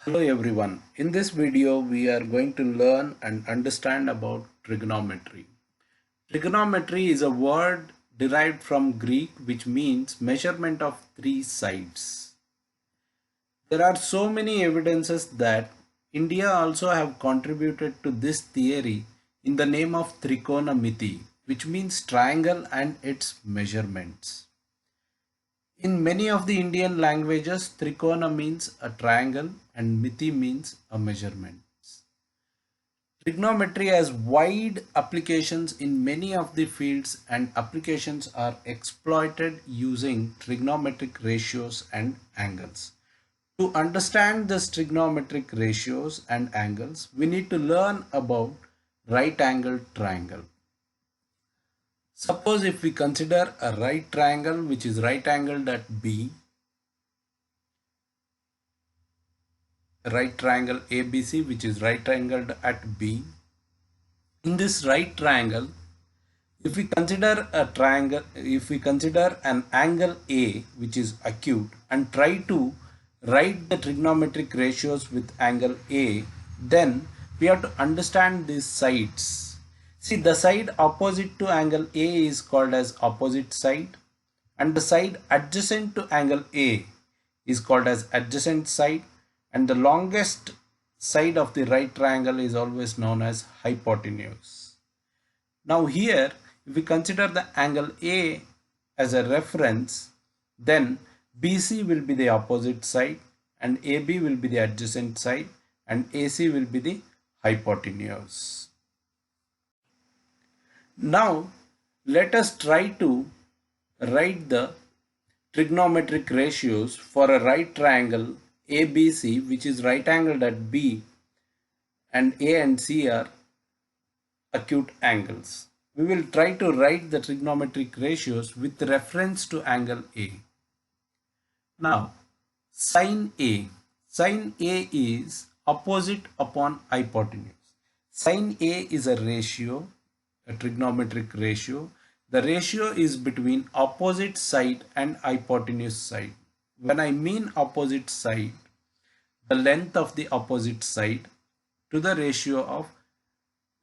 Hello everyone. In this video we are going to learn and understand about trigonometry. Trigonometry is a word derived from Greek which means measurement of three sides. There are so many evidences that India also have contributed to this theory in the name of trigonometry, which means triangle and its measurements. In many of the Indian languages, trikona means a triangle and miti means a measurement. Trigonometry has wide applications in many of the fields, and applications are exploited using trigonometric ratios and angles. To understand these trigonometric ratios and angles, we need to learn about right angled triangle. Suppose if we consider a right triangle which is right angled at B, right triangle ABC which is right angled at B. In this right triangle, if we consider a triangle, if we consider an angle A which is acute and try to write the trigonometric ratios with angle A, then we have to understand these sides. See, the side opposite to angle A is called as opposite side, and the side adjacent to angle A is called as adjacent side, and the longest side of the right triangle is always known as hypotenuse. Now here, if we consider the angle A as a reference, then BC will be the opposite side and AB will be the adjacent side and AC will be the hypotenuse. Now let us try to write the trigonometric ratios for a right triangle ABC which is right angled at B, and A and C are acute angles. We will try to write the trigonometric ratios with reference to angle A. Now, sin A. Sin A is opposite upon hypotenuse. Sin A is a ratio, a trigonometric ratio. The ratio is between opposite side and hypotenuse side. When I mean opposite side, the length of the opposite side to the ratio of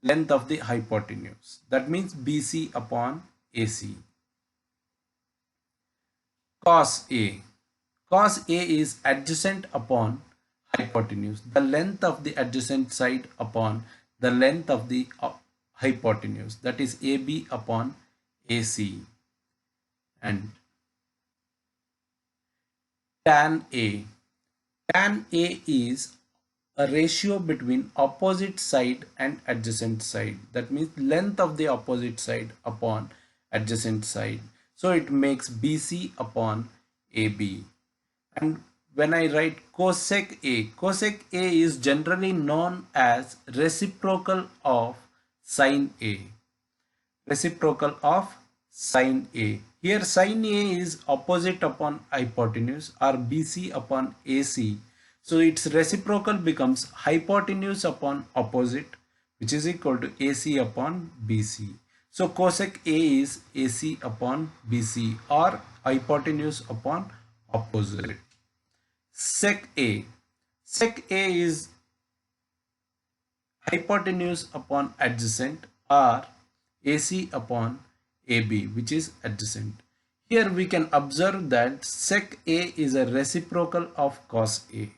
length of the hypotenuse. That means BC upon AC. Cos A. Cos A is adjacent upon hypotenuse. The length of the adjacent side upon the length of the hypotenuse. That is AB upon AC. And tan A. Tan A is a ratio between opposite side and adjacent side. That means length of the opposite side upon adjacent side. So it makes BC upon AB. And when I write cosec A is generally known as reciprocal of sin A. Reciprocal of sin A. Here sin A is opposite upon hypotenuse or BC upon AC. So its reciprocal becomes hypotenuse upon opposite, which is equal to AC upon BC. So cosec A is AC upon BC or hypotenuse upon opposite. Sec A. Sec A is hypotenuse upon adjacent or AC upon AB, which is adjacent. Here we can observe that sec A is a reciprocal of cos A.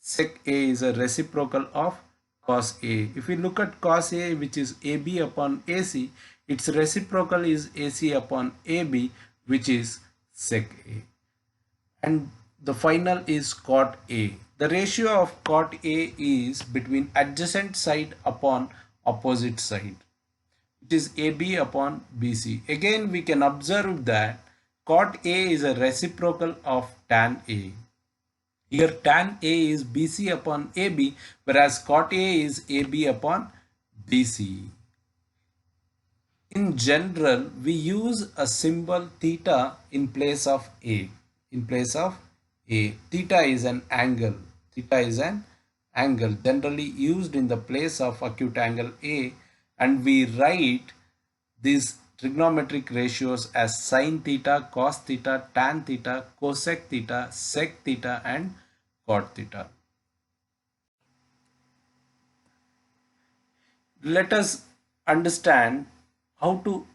Sec A is a reciprocal of cos A. If we look at cos A, which is AB upon AC, its reciprocal is AC upon AB, which is sec A. And the final is cot A. The ratio of cot A is between adjacent side upon opposite side. It is AB upon BC. Again, we can observe that cot A is a reciprocal of tan A. Here tan A is BC upon AB, whereas cot A is AB upon BC. In general, we use a symbol theta in place of A. In place of A. Theta is an angle. Theta is an angle generally used in the place of acute angle A, and we write these trigonometric ratios as sin theta, cos theta, tan theta, cosec theta, sec theta and cot theta. Let us understand how to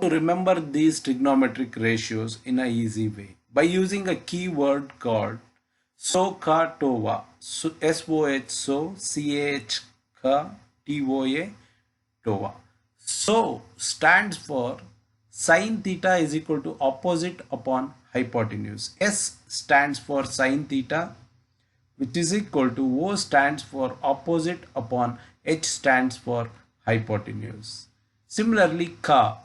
remember these trigonometric ratios in a easy way by using a keyword called SOHCAHTOA. SOH so CH TOA TOA. So stands for sine theta is equal to opposite upon hypotenuse. S stands for sine theta, which is equal to O stands for opposite upon H stands for hypotenuse. Similarly, CAH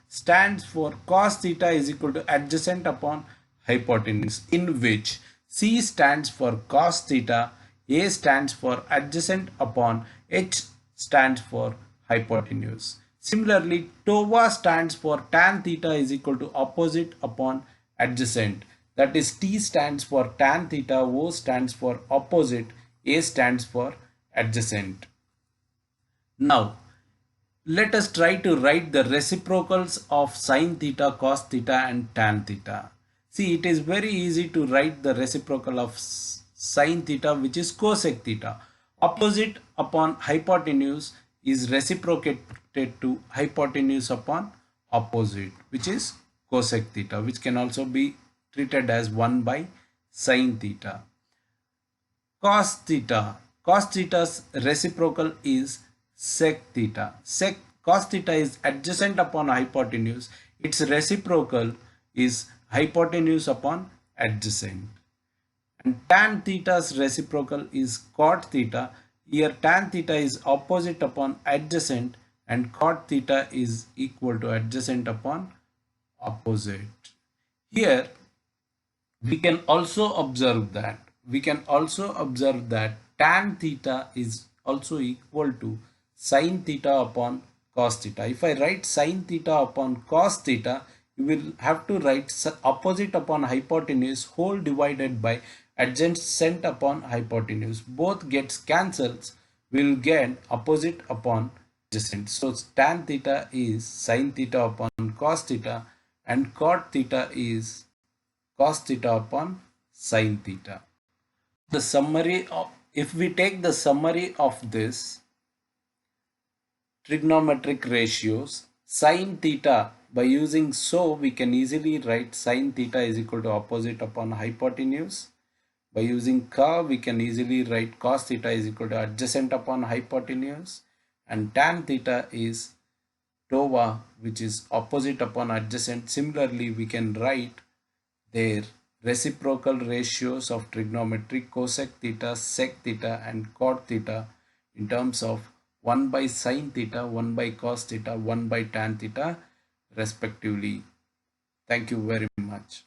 stands for cos theta is equal to adjacent upon hypotenuse, in which C stands for cos theta, A stands for adjacent upon H stands for hypotenuse. Similarly, TOA stands for tan theta is equal to opposite upon adjacent. That is, T stands for tan theta, O stands for opposite, A stands for adjacent. Now, let us try to write the reciprocals of sine theta, cos theta and tan theta. See, it is very easy to write the reciprocal of sine theta, which is cosec theta. Opposite upon hypotenuse is reciprocated to hypotenuse upon opposite, which is cosec theta, which can also be treated as 1 by sine theta. Cos theta. Cos theta's reciprocal is sec theta. Cos theta is adjacent upon hypotenuse. Its reciprocal is hypotenuse upon adjacent. And tan theta's reciprocal is cot theta. Here tan theta is opposite upon adjacent and cot theta is equal to adjacent upon opposite. Here we can also observe that tan theta is also equal to sine theta upon cos theta. If I write sine theta upon cos theta, you will have to write opposite upon hypotenuse whole divided by adjacent upon hypotenuse. Both gets cancelled. We will get opposite upon adjacent. So tan theta is sine theta upon cos theta and cot theta is cos theta upon sine theta. The summary of, if we take the summary of this trigonometric ratios, sine theta, by using we can easily write sine theta is equal to opposite upon hypotenuse. By using we can easily write cos theta is equal to adjacent upon hypotenuse, and tan theta is TOA, which is opposite upon adjacent. Similarly, we can write their reciprocal ratios of trigonometry cosec theta, sec theta and cot theta in terms of 1 by sine theta, 1 by cos theta, 1 by tan theta respectively. Thank you very much.